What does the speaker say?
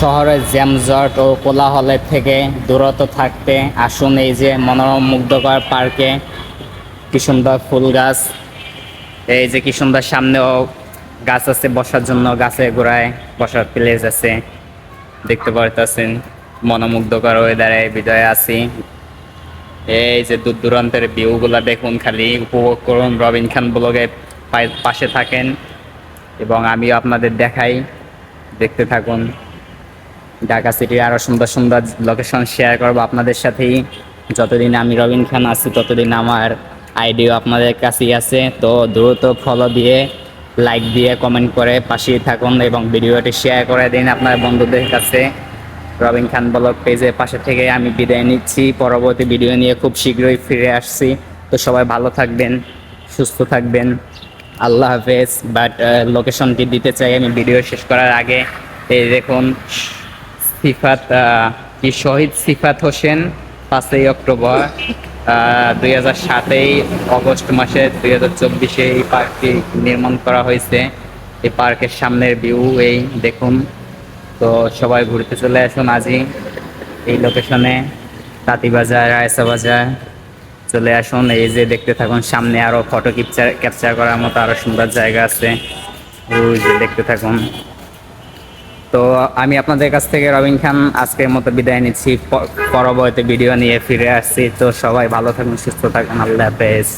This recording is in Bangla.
শহরের জ্যামজট ও কোলাহলের থেকে দূরত থাকতে আসুন এই যে মনোরম মুগ্ধকর পার্কে। কি সুন্দর ফুল গাছ, এই যে কি সুন্দর সামনেও গাছ আছে বসার জন্য, গাছে গোড়ায় বসার প্লেস আছে, দেখতে পারতেছেন। মনোমুগ্ধকর ওয়েদারে বিদায় আছি। এই যে দূর দূরান্তের ভিউ গুলা দেখুন, খালি উপভোগ করুন। রবিন খান ব্লগে পাশে থাকেন এবং আমিও আপনাদের দেখাই, দেখতে থাকুন। ঢাকা সিটির আরো সুন্দর সুন্দর লোকেশন শেয়ার করবো আপনাদের সাথেই। যতদিন আমি রবিন খান আছি ততদিন আমার আইডিও আপনাদের কাছেই আছে। তো দ্রুত ফলো দিয়ে, লাইক দিয়ে, কমেন্ট করে পাশেই থাকুন এবং ভিডিওটি শেয়ার করে দিন আপনার বন্ধুদের কাছে। রবিন খান ব্লগ পেজের পাশে থেকে আমি বিদায় নিচ্ছি। পরবর্তী ভিডিও নিয়ে খুব শীঘ্রই ফিরে আসছি। তো সবাই ভালো থাকবেন, সুস্থ থাকবেন। আল্লাহ হাফেজ। বাট লোকেশনটি দিতে চাই আমি ভিডিও শেষ করার আগে। এই দেখুন, শহীদ সিফাত হোসেন 5ই অক্টোবর 2007 অগস্ট মাসে 2024 এই পার্কটি নির্মাণ করা হয়েছে। এই পার্কের সামনের ভিউ এই দেখুন। তো সবাই ঘুরতে চলে আসুন আজই এই লোকেশনে, তাঁতীবাজার, রায়সা বাজার চলে আসুন। এই যে দেখতে থাকুন, সামনে আরো ফটো ক্যাপচার করার মতো আরো সুন্দর জায়গা আছে, ওই যে দেখতে থাকুন। তো আমি আপনাদের কাছ থেকে রবিন খান আজকের মতো বিদায় নিচ্ছি। পরবর্তী ভিডিও নিয়ে ফিরে আসছি। তো সবাই ভালো থাকুন, সুস্থ থাকুন। আল্লাহ হাফেজ।